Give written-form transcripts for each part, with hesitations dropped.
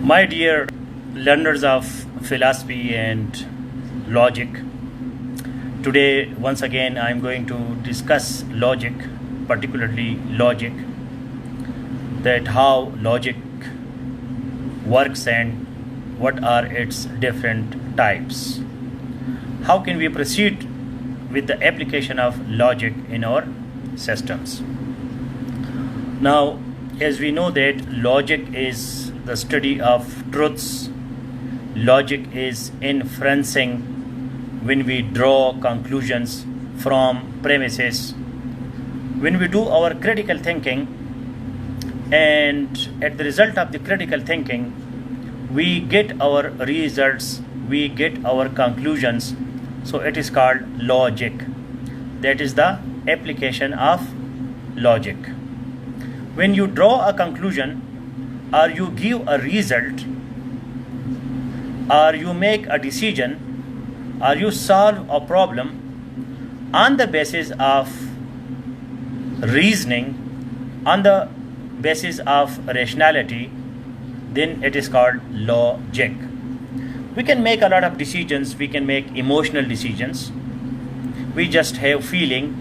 My dear learners of philosophy and logic, today once again I am going to discuss logic, particularly logic, that how logic works and what are its different types. How can we proceed with the application of logic in our systems? Now, as we know that logic is the study of truths, logic is inferencing when we draw conclusions from premises, when we do our critical thinking, and at the result of the critical thinking we get our results, we get our conclusions. So it is called logic. That is the application of logic. When you draw a conclusion, or you give a result, or you make a decision, or you solve a problem on the basis of reasoning, on the basis of rationality, then it is called logic. We can make a lot of decisions, we can make emotional decisions. We just have feeling,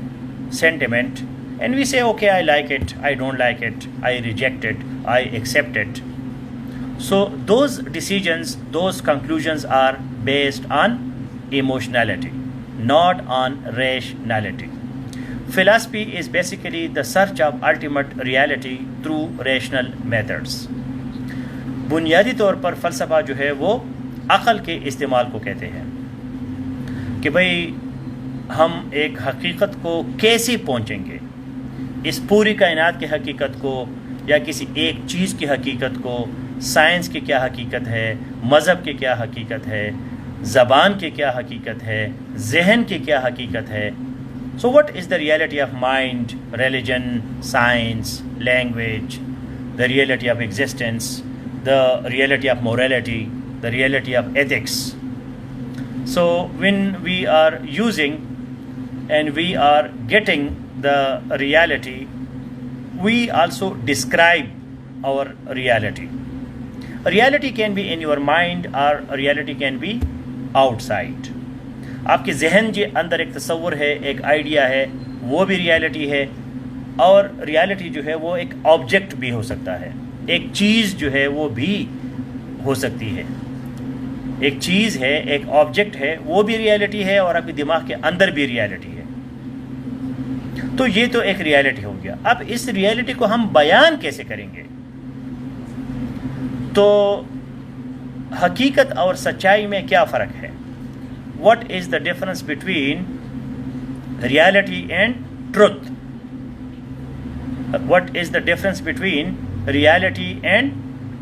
sentiment, and we say, okay, I like it, I don't like it, I reject it, I accept it. So those decisions, those conclusions are based on emotionality, not on rationality. Philosophy is basically the search of ultimate reality through rational methods. بنیادی طور پر فلسفہ جو ہے وہ عقل کے استعمال کو کہتے ہیں کہ بھئی ہم ایک حقیقت کو کیسے پہنچیں گے، اس پوری کائنات کی حقیقت کو یا کسی ایک چیز کی حقیقت کو، سائنس کی کیا حقیقت ہے، مذہب کی کیا حقیقت ہے، زبان کی کیا حقیقت ہے، ذہن کی کیا حقیقت ہے. So what is the reality of mind, religion, science, language, the reality of existence, the reality of morality, the reality of ethics? So when we are using and we are getting the reality, we also describe our reality. Reality can be in your mind or reality can be outside. آپ کے ذہن کے اندر ایک تصور ہے، ایک idea ہے، وہ بھی ریالٹی ہے. اور ریالٹی جو ہے وہ ایک آبجیکٹ بھی ہو سکتا ہے، ایک چیز جو ہے وہ بھی ہو سکتی ہے. ایک چیز ہے، ایک آبجیکٹ ہے، وہ بھی ریالٹی ہے اور آپ کے دماغ کے اندر بھی ریالٹی ہے. تو یہ تو ایک ریالٹی ہو گیا. اب اس ریالٹی کو ہم بیان کیسے کریں گے؟ تو حقیقت اور سچائی میں کیا فرق ہے؟ What is the difference between reality and truth? What is the difference between reality and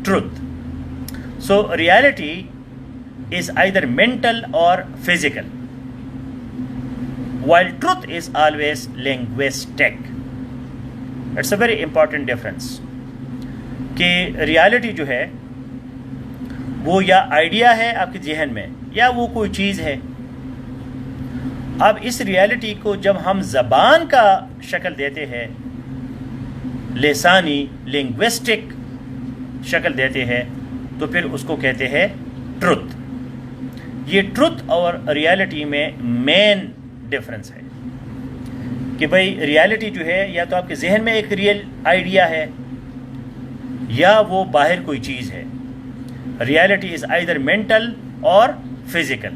truth? So reality is either mental or physical, while truth is always linguistic. It's a very important difference. کہ reality جو ہے وہ یا idea ہے آپ کے ذہن میں یا وہ کوئی چیز ہے. اب اس ریالٹی کو جب ہم زبان کا شکل دیتے ہیں، لسانی لنگوسٹک شکل دیتے ہیں، تو پھر اس کو کہتے ہیں ٹروتھ. یہ ٹروتھ اور ریالٹی میں مین ڈفرنس ہے کہ بھئی ریالٹی جو ہے یا تو آپ کے ذہن میں ایک ریئل آئیڈیا ہے یا وہ باہر کوئی چیز ہے. ریالٹی از آئیدر مینٹل اور physical,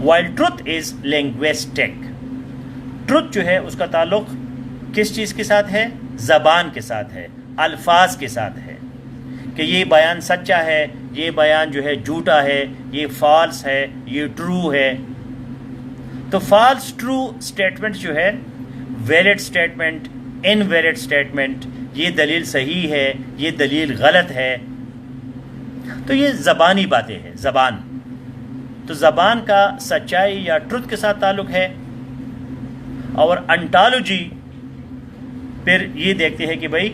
while truth is linguistic. Truth جو ہے اس کا تعلق کس چیز کے ساتھ ہے؟ زبان کے ساتھ ہے، الفاظ کے ساتھ ہے کہ یہ بیان سچا ہے، یہ بیان جو ہے جھوٹا ہے، یہ فالس ہے، یہ ٹرو ہے. تو فالس ٹرو اسٹیٹمنٹ جو ہے، ویلڈ اسٹیٹمنٹ، انویلڈ اسٹیٹمنٹ، یہ دلیل صحیح ہے، یہ دلیل غلط ہے. تو یہ زبانی باتیں ہیں. زبان تو زبان کا سچائی یا ٹروتھ کے ساتھ تعلق ہے. اور انٹالوجی پھر یہ دیکھتے ہیں کہ بھئی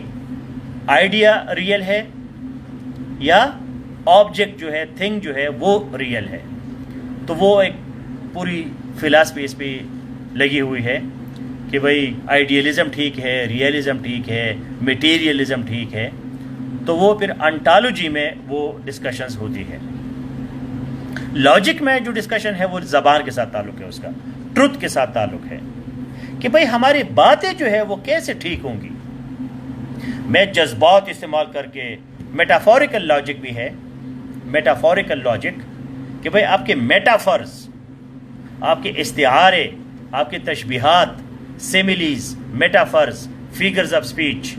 آئیڈیا ریئل ہے یا آبجیکٹ جو ہے، تھنگ جو ہے وہ ریئل ہے. تو وہ ایک پوری فلاسفی اس پہ لگی ہوئی ہے کہ بھئی آئیڈیلزم ٹھیک ہے، ریئلزم ٹھیک ہے، میٹیریلزم ٹھیک ہے. تو وہ پھر انٹالوجی میں وہ ڈسکشنز ہوتی ہے. لاجک میں جو ڈسکشن ہے وہ زبان کے ساتھ تعلق ہے، اس کا ٹروتھ کے ساتھ تعلق ہے کہ بھئی ہماری باتیں جو ہے وہ کیسے ٹھیک ہوں گی. میں جذبات استعمال کر کے، میٹافوریکل لاجک بھی ہے، میٹافوریکل لاجک کہ بھئی آپ کے میٹافرز، آپ کے استعارے، آپ کے تشبیہات، سیملیز، میٹافرز، فیگرز آف سپیچ،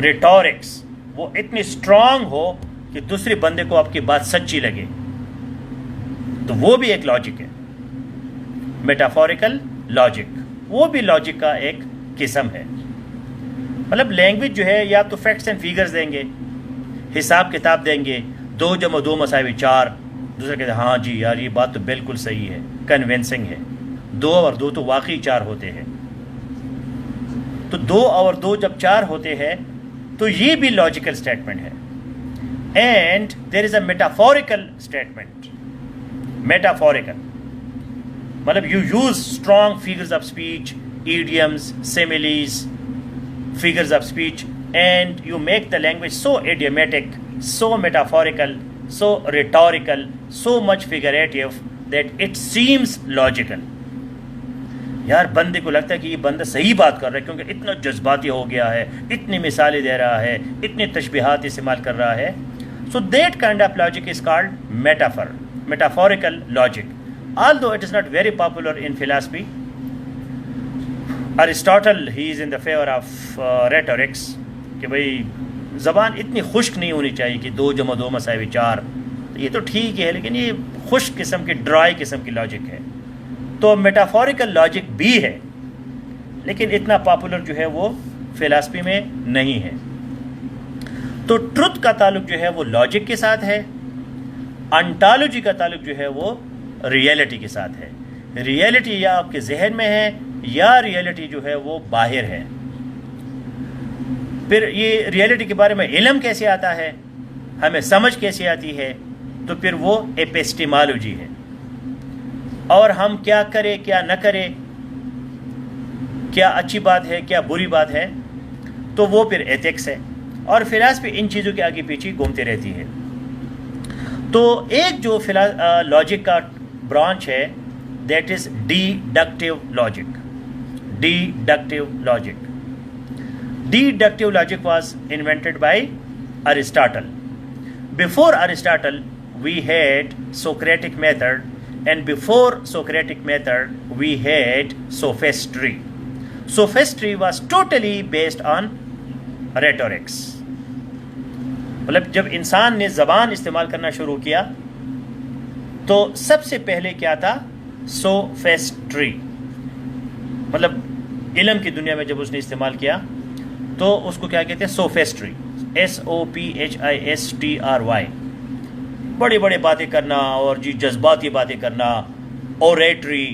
ریٹورکس وہ اتنی اسٹرانگ ہو کہ دوسرے بندے کو آپ کی بات سچی لگے، تو وہ بھی ایک لاجک ہے. میٹافوریکل لاجک وہ بھی لاجک کا ایک قسم ہے. مطلب لینگویج جو ہے یا آپ تو فیکٹس اینڈ فیگرز دیں گے، حساب کتاب دیں گے، 2 + 2 = 4، دوسرا کہتے ہیں ہاں جی یار یہ بات تو بالکل صحیح ہے، کنونسنگ ہے، 2 اور 2 تو واقعی 4 ہوتے ہیں. تو 2 اور 2 جب 4 ہوتے ہیں تو یہ بھی لاجیکل اسٹیٹمنٹ ہے. And there is a metaphorical statement. Metaphorical مطلب you use strong figures of speech, idioms, similes, figures of speech, and you make the language so idiomatic, so metaphorical, so rhetorical, so much figurative that it seems logical. یار بندے کو لگتا ہے کہ یہ بندہ صحیح بات کر رہا ہے کیونکہ اتنا جذباتی ہو گیا ہے، اتنی مثالیں دے رہا ہے، اتنے تشبیہات استعمال کر رہا ہے. So that kind of logic is called metaphor, metaphorical logic. Although it is not very popular in philosophy. Aristotle, he is in the favor of rhetorics کہ بھئی زبان اتنی خشک نہیں ہونی چاہیے کہ 2 + 2 = 4. یہ تو ٹھیک ہے لیکن یہ خشک قسم کی، ڈرائی قسم کی لاجک ہے. تو میٹافوریکل لاجک بھی ہے لیکن اتنا پاپولر جو ہے وہ فلسفی میں نہیں ہے. تو ٹروتھ کا تعلق جو ہے وہ لاجک کے ساتھ ہے، انٹالوجی کا تعلق جو ہے وہ ریئلٹی کے ساتھ ہے. ریئلٹی یا آپ کے ذہن میں ہے یا ریئلٹی جو ہے وہ باہر ہے. پھر یہ ریئلٹی کے بارے میں علم کیسے آتا ہے، ہمیں سمجھ کیسے آتی ہے، تو پھر وہ ایپسٹیمالوجی ہے. اور ہم کیا کریں کیا نہ کریں، کیا اچھی بات ہے کیا بری بات ہے، تو وہ پھر ایتھکس ہے. اور فلسفی ان چیزوں کے آگے پیچھے گھومتے رہتی ہے. تو ایک جو لاجک کا برانچ ہے that is deductive logic. Deductive logic. Deductive logic was invented by Aristotle. Before Aristotle, we had Socratic method, and before Socratic method, we had sophistry. Sophistry was totally based on rhetorics. مطلب جب انسان نے زبان استعمال کرنا شروع کیا تو سب سے پہلے کیا تھا، سوفیسٹری. مطلب علم کی دنیا میں جب اس نے استعمال کیا تو اس کو کیا کہتے ہیں، سوفیسٹری، SOPHISTRY. بڑی بڑی باتیں کرنا اور جی جذباتی باتیں کرنا، اوریٹری،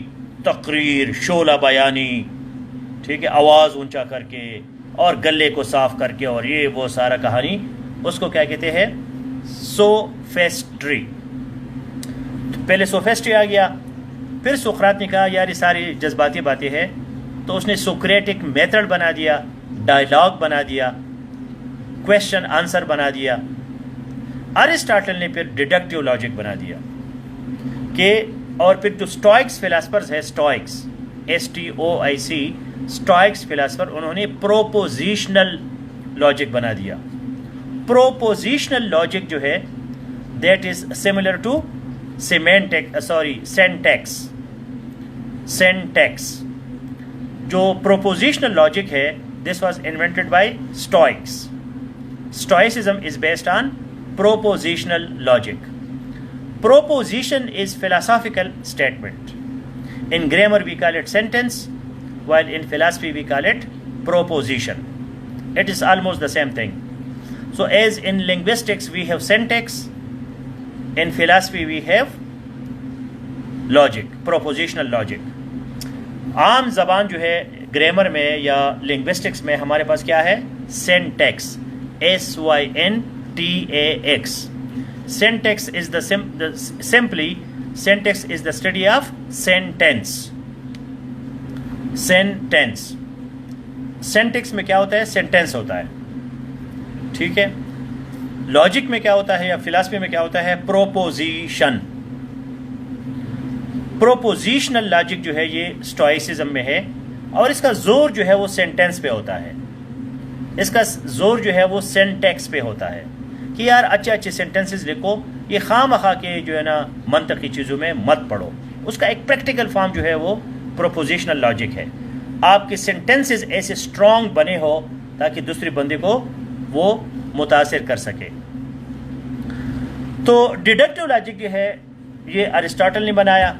تقریر، شعلہ بیانی، ٹھیک ہے، آواز اونچا کر کے اور گلے کو صاف کر کے، اور یہ وہ سارا کہانی، اس کو کیا کہتے ہیں، سوفیسٹری. پہلے سوفیسٹری آ گیا، پھر سقراط نے کہا یار یہ ساری جذباتی باتیں ہیں، تو اس نے سوکریٹک میتھڈ بنا دیا، ڈائلاگ بنا دیا، کویشچن آنسر بنا دیا. ارسٹاٹل نے پھر ڈیڈکٹیو لاجک بنا دیا کہ، اور پھر جو اسٹوئکس فلاسفرز ہے، اسٹوئکس STOIC، اسٹوئکس فلاسفر، انہوں نے پروپوزیشنل لاجک بنا دیا. پروپوزیشنل لاجک جو ہے that is similar to syntax. جو پروپوزیشنل لاجک ہے this was invented by Stoics. Stoicism is based on propositional logic. Proposition is philosophical statement. In grammar we call it sentence, while in philosophy we call it proposition. It is almost the same thing. So as in linguistics we have syntax, in philosophy we have logic, propositional logic. عام زبان جو ہے grammar میں یا linguistics میں ہمارے پاس کیا ہے، syntax, SYNTAX. Syntax is simply syntax is the study of sentence. Syntax میں کیا ہوتا ہے، sentence ہوتا ہے، ٹھیک ہے. لوجک میں کیا ہوتا ہے یا فلاسفی میں کیا ہوتا ہے؟ پروپوزیشن. پروپوزیشنل لاجک جو ہے یہ اسٹوائسزم میں ہے، اور اس کا زور جو ہے وہ سینٹینس پہ ہوتا ہے، اس کا زور جو ہے وہ سینٹیکس پہ ہوتا ہے کہ یار اچھے اچھے سینٹینسز لکھو، یہ خواہ مخواہ کے جو ہے نا منطقی چیزوں میں مت پڑھو. اس کا ایک پریکٹیکل فارم جو ہے وہ پروپوزیشنل لاجک ہے. آپ کے سینٹینسز ایسے اسٹرانگ بنے ہو تاکہ دوسرے بندے کو وہ متاثر کر سکے. تو ڈیڈکٹیو لاجک جو ہے یہ ارسطاٹل نے بنایا.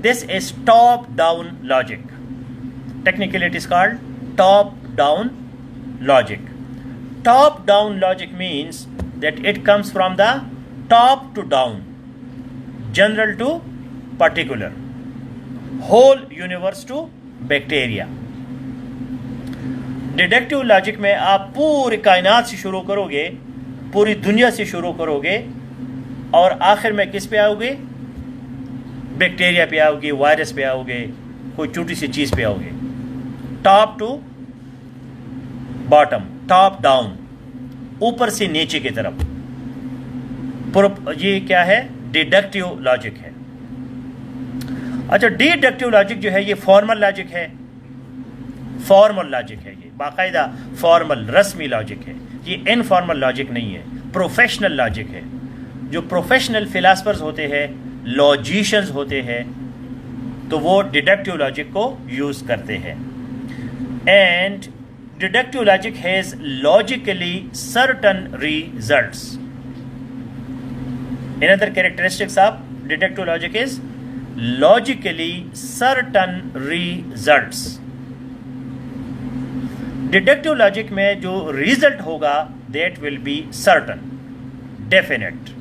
This is top down logic. Technically it is called top down logic. Top down logic means that it comes from the top to down, general to particular, whole universe to bacteria. Deductive logic میں آپ پوری کائنات سے شروع کرو گے، پوری دنیا سے شروع کرو گے، اور آخر میں کس پہ آؤ گے؟ بیکٹیریا پہ آؤ گے، وائرس پہ آؤ گے، کوئی چھوٹی سی چیز پہ آؤ گے. Top to bottom, top down, اوپر سے نیچے کی طرف. یہ کیا ہے؟ ڈیڈکٹیو لاجک ہے. اچھا، ڈیڈکٹیو لاجک جو ہے یہ فارمل لاجک ہے. فارمل لاجک ہے، یہ باقاعدہ فارمل رسمی لاجک ہے. یہ انفارمل لاجک نہیں ہے، پروفیشنل لاجک ہے. جو پروفیشنل فلاسفرز ہوتے ہیں، لاجیشنز ہوتے ہیں، تو وہ ڈیڈکٹیو لاجک کو یوز کرتے ہیں. And deductive logic has logically certain results. Another characteristics of deductive logic is logically certain results. Deductive logic میں جو result ہوگا that will be certain, definite,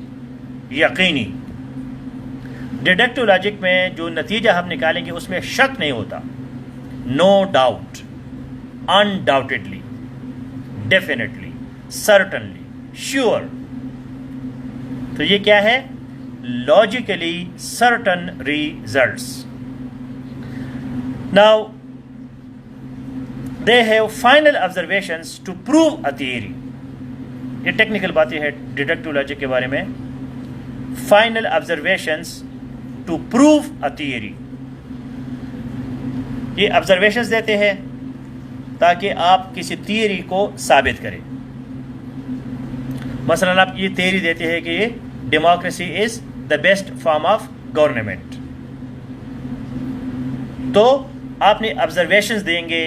یقینی. Deductive logic میں جو نتیجہ ہم نکالیں گے اس میں شک نہیں ہوتا. No doubt, undoubtedly, definitely, certainly, sure. تو یہ کیا ہے؟ logically certain results. Now they have final observations to prove a theory. یہ ٹیکنیکل باتیں ہے ڈیڈکٹیو لاجک کے بارے میں. final observations to prove a theory. یہ observations دیتے ہیں تاکہ آپ کسی تھیوری کو ثابت کریں. مثلا آپ یہ تھیوری دیتے ہیں کہ democracy is the best form of government, تو آپ نے آبزرویشنز دیں گے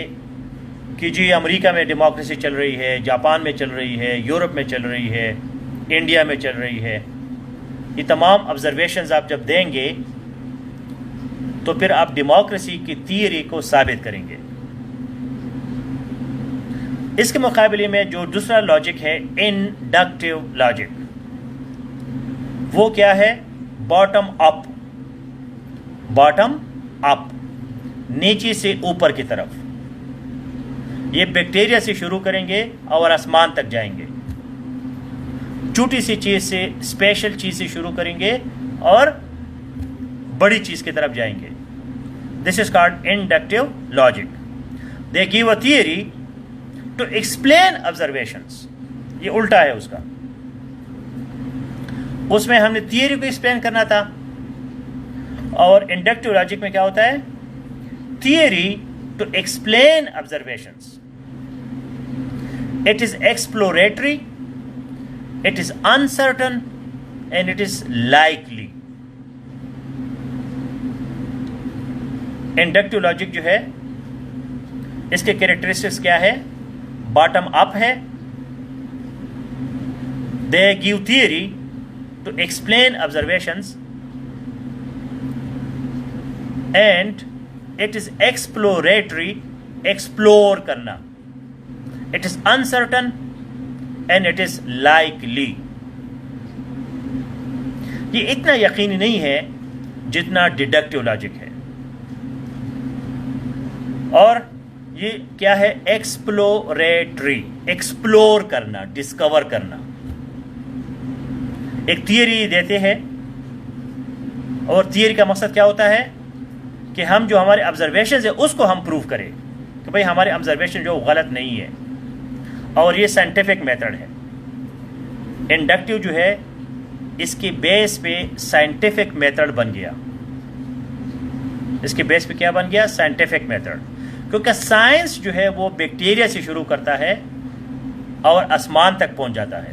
کہ جی امریکہ میں ڈیموکریسی چل رہی ہے، جاپان میں چل رہی ہے، یورپ میں چل رہی ہے، انڈیا میں چل رہی ہے. یہ تمام آبزرویشنز آپ جب دیں گے تو پھر آپ ڈیموکریسی کی تھیوری کو ثابت کریں گے. اس کے مقابلے میں جو دوسرا لاجک ہے انڈکٹیو لاجک، وہ کیا ہے؟ باٹم اپ. باٹم اپ، نیچے سے اوپر کی طرف. یہ بیکٹیریا سے شروع کریں گے اور آسمان تک جائیں گے. چھوٹی سی چیز سے، اسپیشل چیز سے شروع کریں گے اور بڑی چیز کی طرف جائیں گے. This is called inductive logic. They give a theory to explain observations. یہ الٹا ہے اس کا. اس میں ہم نے تھیوری کو ایکسپلین کرنا تھا، اور انڈکٹیو لاجک میں کیا ہوتا ہے؟ Theory to explain observations. It is exploratory, it is uncertain and it is likely. Inductive logic جو ہے اس کے کیریکٹرسٹکس کیا ہے؟ باٹم اپ ہے. They give theory to explain observations and it is exploratory, explore کرنا. It is uncertain and it is likely. یہ اتنا یقینی نہیں ہے جتنا ڈیڈکٹیو لاجک ہے. اور یہ کیا ہے؟ ایکسپلوریٹری، ایکسپلور کرنا، ڈسکور کرنا. ایک تھیوری دیتے ہیں، اور تھیوری کا مقصد کیا ہوتا ہے؟ کہ ہم جو ہمارے آبزرویشنز ہیں اس کو ہم پروف کریں کہ بھئی ہمارے آبزرویشن جو غلط نہیں ہے، اور یہ سائنٹیفک میتھڈ ہے. انڈکٹیو جو ہے اس کی بیس پہ سائنٹیفک میتھڈ بن گیا. اس کے بیس پہ کیا بن گیا؟ Scientific method. کیونکہ سائنس جو ہے وہ بیکٹیریا سے شروع کرتا ہے اور آسمان تک پہنچ جاتا ہے.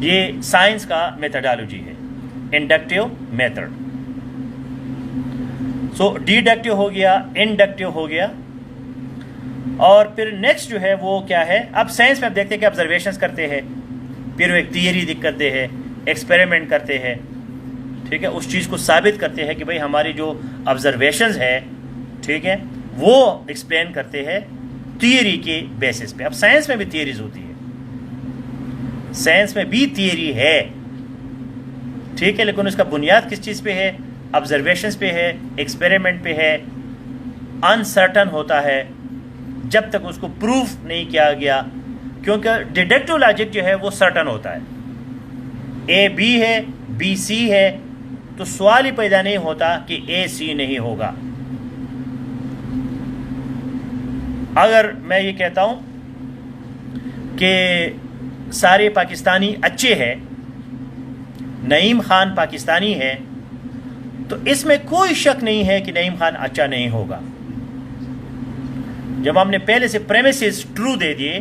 یہ سائنس کا میتھڈالوجی ہے، انڈکٹیو میتھڈ. سو ڈیڈکٹیو ہو گیا، انڈکٹیو ہو گیا. اور پھر نیکسٹ جو ہے وہ کیا ہے؟ اب سائنس میں آپ دیکھتے ہیں کہ آبزرویشنس کرتے ہیں، پھر وہ ایک تھیوری کرتے ہیں، ایکسپیریمنٹ کرتے ہیں، ٹھیک ہے، اس چیز کو ثابت کرتے ہیں کہ بھئی ہماری جو آبزرویشنز ہے، ٹھیک ہے، وہ ایکسپلین کرتے ہیں تھیوری کے بیسس پہ. اب سائنس میں بھی تھیوریز ہوتی ہے، سائنس میں بھی تھیوری ہے، ٹھیک ہے، لیکن اس کا بنیاد کس چیز پہ ہے؟ آبزرویشنز پہ ہے، ایکسپیریمنٹ پہ ہے. انسرٹن ہوتا ہے جب تک اس کو پروف نہیں کیا گیا، کیونکہ ڈیڈکٹیو لاجک جو ہے وہ سرٹن ہوتا ہے. اے بی ہے، بی سی ہے، تو سوال ہی پیدا نہیں ہوتا کہ اے سی نہیں ہوگا. اگر میں یہ کہتا ہوں کہ سارے پاکستانی اچھے ہیں، نعیم خان پاکستانی ہے، تو اس میں کوئی شک نہیں ہے کہ نعیم خان اچھا نہیں ہوگا. جب ہم نے پہلے سے پریمیسز ٹرو دے دیے،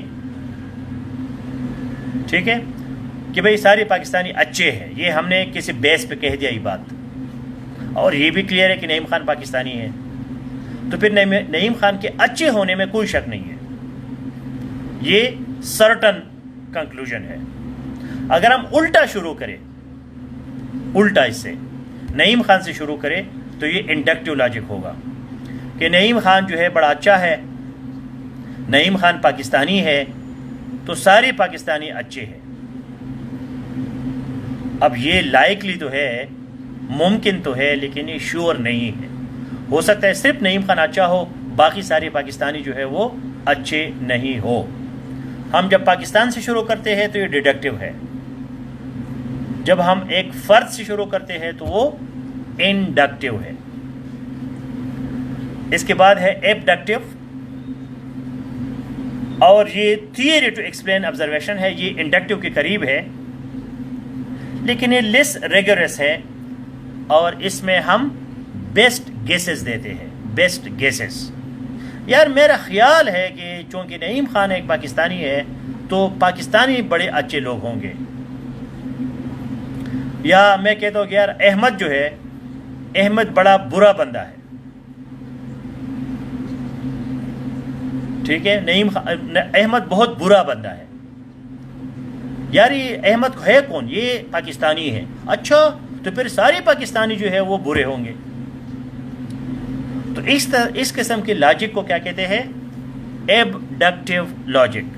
ٹھیک ہے، کہ بھئی سارے پاکستانی اچھے ہیں، یہ ہم نے کسی بیس پہ کہہ دیا یہ بات، اور یہ بھی کلیئر ہے کہ نعیم خان پاکستانی ہے، تو پھر نعیم خان کے اچھے ہونے میں کوئی شک نہیں ہے. یہ سرٹن کنکلوژن ہے. اگر ہم الٹا شروع کریں، الٹا اس سے نعیم خان سے شروع کریں، تو یہ انڈکٹیو لاجک ہوگا کہ نعیم خان جو ہے بڑا اچھا ہے، نعیم خان پاکستانی ہے، تو سارے پاکستانی اچھے ہیں. اب یہ لائکلی تو ہے، ممکن تو ہے، لیکن یہ شور نہیں ہے. ہو سکتا ہے صرف نعیم خان اچھا ہو، باقی سارے پاکستانی جو ہے وہ اچھے نہیں ہو. ہم جب پاکستان سے شروع کرتے ہیں تو یہ ڈیڈکٹیو ہے. جب ہم ایک فرد سے شروع کرتے ہیں تو وہ انڈکٹیو ہے. اس کے بعد ہے ایبڈکٹیو، اور یہ تھیوری ٹو ایکسپلین آبزرویشن ہے. یہ انڈکٹیو کے قریب ہے، لیکن یہ لیس ریگورس ہے، اور اس میں ہم بیسٹ گیسز دیتے ہیں. Best gases. یار میرا خیال ہے کہ چونکہ نعیم خان ایک پاکستانی ہے تو پاکستانی بڑے اچھے لوگ ہوں گے. یا میں کہتا ہوں کہ یار احمد جو ہے، احمد بڑا برا بندہ ہے، ٹھیک ہے، احمد بہت برا بندہ ہے. یار یہ احمد ہے کون؟ یہ پاکستانی ہے. اچھا، تو پھر سارے پاکستانی جو ہے وہ برے ہوں گے. تو اس قسم کے لاجک کو کیا کہتے ہیں؟ Abductive logic.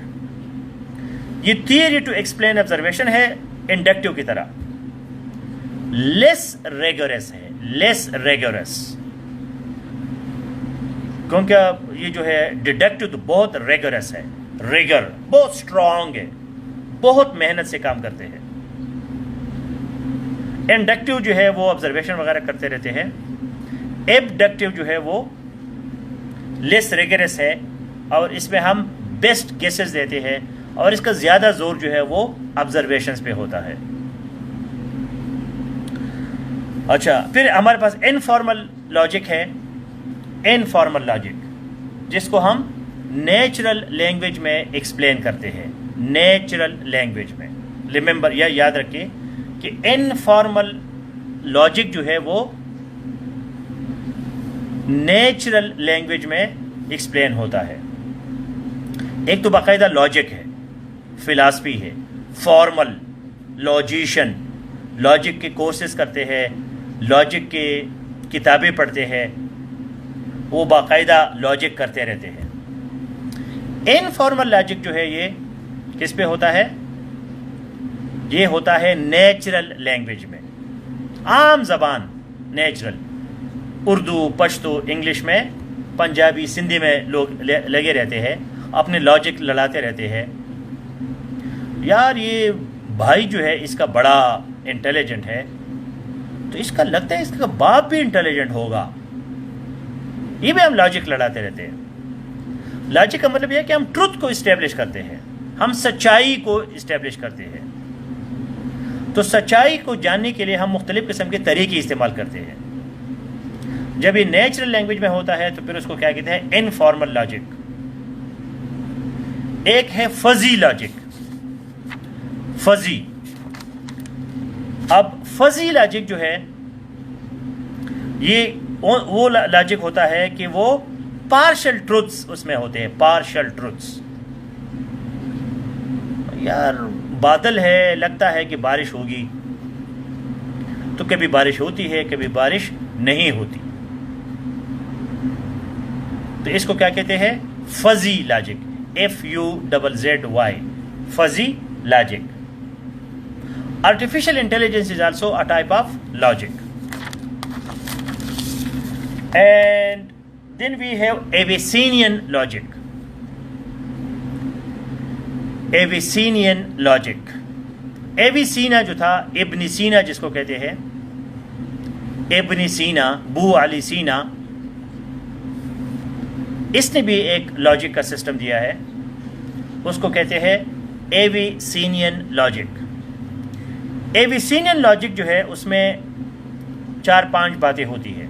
یہ تھیوری ٹو ایکسپلین آبزرویشن ہے، انڈکٹیو کی طرح. لیس ریگورس ہے، لیس ریگورس، کیونکہ یہ جو ہے ڈیڈکٹیو تو بہت ریگورس ہے، ریگر بہت اسٹرانگ ہے، بہت محنت سے کام کرتے ہیں. انڈکٹیو جو ہے وہ آبزرویشن وغیرہ کرتے رہتے ہیں. ایبڈکٹیو جو ہے وہ لیس ریگرس ہے، اور اس میں ہم بیسٹ گیسز دیتے ہیں، اور اس کا زیادہ زور جو ہے وہ آبزرویشنز پہ ہوتا ہے. اچھا، پھر ہمارے پاس انفارمل لاجک ہے. انفارمل لاجک جس کو ہم نیچرل لینگویج میں ایکسپلین کرتے ہیں. نیچرل لینگویج میں ریممبر یا یاد رکھیں کہ انفارمل لاجک جو ہے وہ نیچرل لینگویج میں ایکسپلین ہوتا ہے. ایک تو باقاعدہ لاجک ہے، فلاسفی ہے، فارمل لاجیشن، لاجک کے کورسز کرتے ہیں، لاجک کے کتابیں پڑھتے ہیں، وہ باقاعدہ لاجک کرتے رہتے ہیں. انفارمل لاجک جو ہے یہ کس پہ ہوتا ہے؟ یہ ہوتا ہے نیچرل لینگویج میں، عام زبان، نیچرل. اردو، پشتو، انگلش میں، پنجابی، سندھی میں لوگ لگے رہتے ہیں، اپنے لاجک لڑاتے رہتے ہیں. یار یہ بھائی جو ہے اس کا بڑا انٹیلیجنٹ ہے، تو اس کا لگتا ہے اس کا باپ بھی انٹیلیجنٹ ہوگا. یہ بھی ہم لاجک لڑاتے رہتے ہیں. لاجک کا مطلب یہ ہے کہ ہم ٹروتھ کو اسٹیبلش کرتے ہیں، ہم سچائی کو اسٹیبلش کرتے ہیں. تو سچائی کو جاننے کے لیے ہم مختلف قسم کے طریقے استعمال کرتے ہیں. جب یہ نیچرل لینگویج میں ہوتا ہے تو پھر اس کو کیا کہتے ہیں؟ Informal logic. ایک ہے فزی لاجک. فزی. اب فزی لاجک جو ہے یہ وہ لاجک ہوتا ہے کہ وہ پارشل ٹروتھس اس میں ہوتے ہیں. Partial truths. یار بادل ہے، لگتا ہے کہ بارش ہوگی، تو کبھی بارش ہوتی ہے، کبھی بارش نہیں ہوتی. تو اس کو کیا کہتے ہیں؟ Fuzzy logic. FUZZY. Fuzzy logic. Artificial intelligence is also a type of logic. And then we have Avicennian logic. Avicennian logic. Avicenna جو تھا، ابن سینا جس کو کہتے ہیں، ابن سینا، بو علی سینا، اس نے بھی ایک لاجک کا سسٹم دیا ہے. اس کو کہتے ہیں ایویسینین لاجک. ایویسینین لاجک جو ہے اس میں 4-5 باتیں ہوتی ہیں.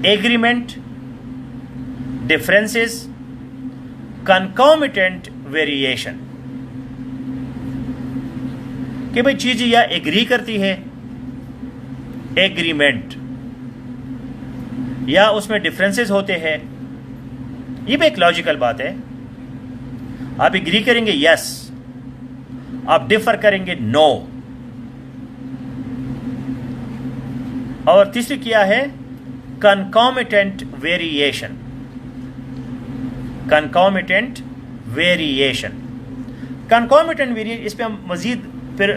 Agreement, differences, concomitant variation. کہ بھئی چیزیں یا ایگری کرتی ہے، ایگریمنٹ، یا اس میں ڈفرینسز ہوتے ہیں. یہ بھی ایک لاجیکل بات ہے. آپ ایگری کریں گے یس، آپ ڈفر کریں گے نو. اور تیسری کیا ہے؟ کنکومیٹنٹ variation. Concomitant variation. Concomitant variation اس پہ ہم مزید پھر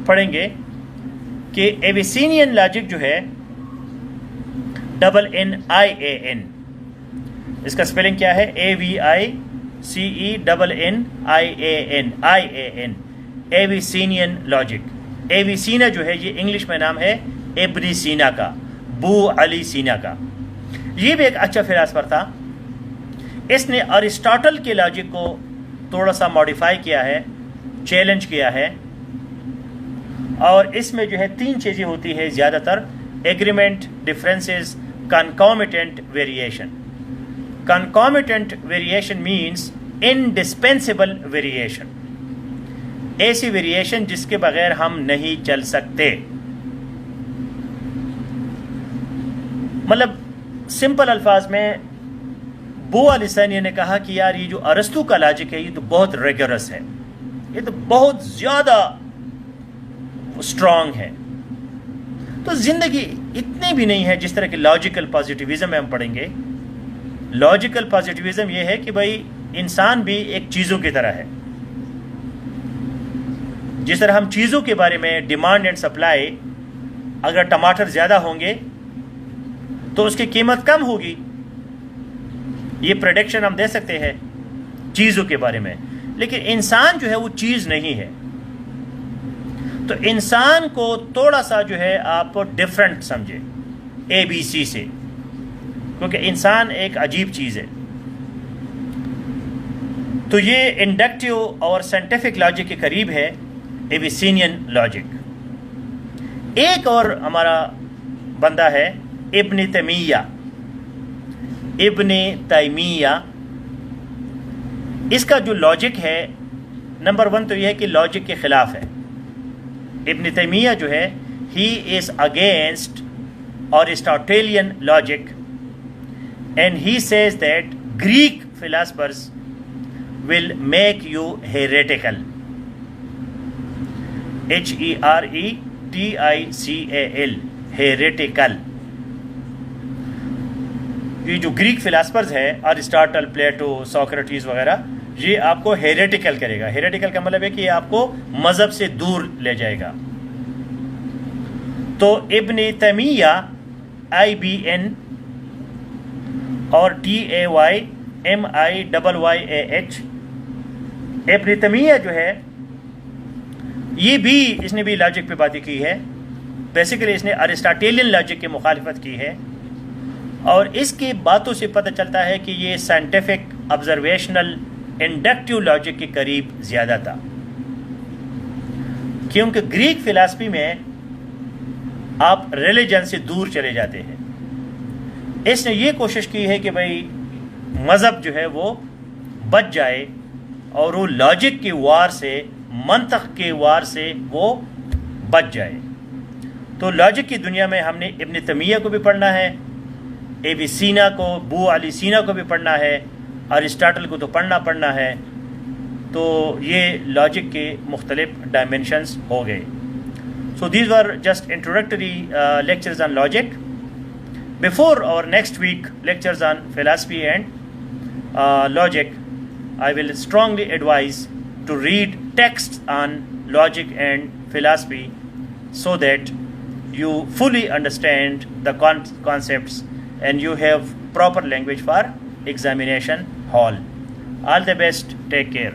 پڑھیں گے کہ ایویسینین لاجک جو ہے NNIAN، اس کا سپیلنگ کیا ہے؟ AVICENNIAN. ایویسینین لاجک. ایویسینا جو ہے یہ انگلش میں نام ہے ابن سینا کا، بو علی سینا کا. یہ بھی ایک اچھا فلاسفر تھا. اس نے ارسطاٹل کے لاجک کو تھوڑا سا ماڈیفائی کیا ہے، چیلنج کیا ہے. اور اس میں جو ہے 3 چیزیں ہوتی ہے زیادہ تر: agreement, differences, concomitant variation. Concomitant variation means indispensable variation. ایسی ویریشن جس کے بغیر ہم نہیں چل سکتے. مطلب سمپل الفاظ میں بو علی سینی نے کہا کہ یار یہ جو ارسطو کا لاجک ہے یہ تو بہت ریگورس ہے، یہ تو بہت زیادہ اسٹرانگ ہے. تو زندگی اتنی بھی نہیں ہے جس طرح کہ لاجیکل پازیٹیوزم میں ہم پڑھیں گے. لاجیکل پازیٹیوزم یہ ہے کہ بھائی انسان بھی ایک چیزوں کی طرح ہے. جس طرح ہم چیزوں کے بارے میں ڈیمانڈ اینڈ سپلائی، اگر ٹماٹر زیادہ ہوں گے تو اس کی قیمت کم ہوگی. یہ پریڈکشن ہم دے سکتے ہیں چیزوں کے بارے میں. لیکن انسان جو ہے وہ چیز نہیں ہے. تو انسان کو تھوڑا سا جو ہے آپ ڈفرینٹ سمجھے ABC سے، کیونکہ انسان ایک عجیب چیز ہے. تو یہ انڈکٹیو اور سائنٹیفک لاجک کے قریب ہے ایویسینین لاجک. ایک اور ہمارا بندہ ہے ابن تیمیہ. ابن تیمیہ، اس کا جو لاجک ہے نمبر 1 تو یہ ہے کہ لاجک کے خلاف ہے. ابن تیمیہ جو ہے he is against Aristotelian logic, and he says that Greek philosophers will make you heretical. HERETICAL. heretical. یہ جو گریک فلاسفرز ہیں ارسطاٹل، پلیٹو، سوکریٹس وغیرہ، یہ آپ کو ہیریٹیکل کرے گا. ہیریٹیکل کا مطلب ہے کہ یہ آپ کو مذہب سے دور لے جائے گا. تو ابن تیمیہ IBN اور TAYMIYYAH، ابن تیمیہ جو ہے یہ بھی اس نے بھی لاجک پہ باتیں کی ہے. بیسیکلی اس نے ارسطاٹیلین لاجک کی مخالفت کی ہے، اور اس کی باتوں سے پتہ چلتا ہے کہ یہ سائنٹیفک آبزرویشنل انڈکٹیو لاجک کے قریب زیادہ تھا، کیونکہ گریک فلسفی میں آپ ریلیجن سے دور چلے جاتے ہیں. اس نے یہ کوشش کی ہے کہ بھائی مذہب جو ہے وہ بچ جائے اور وہ لاجک کی وار سے، منطق کے وار سے وہ بچ جائے. تو لاجک کی دنیا میں ہم نے ابن تیمیہ کو بھی پڑھنا ہے، ابن سینا کو، ابو علی سینا کو بھی پڑھنا ہے، ارسطاٹل کو تو پڑھنا ہے. تو یہ لاجک کے مختلف ڈائمینشنز ہو گئے. So these are just introductory lectures on logic. Before our next week lectures on philosophy and logic, I will strongly advise to read texts on logic and philosophy so that you fully understand the concepts and you have proper language for examination hall. All the best. Take care.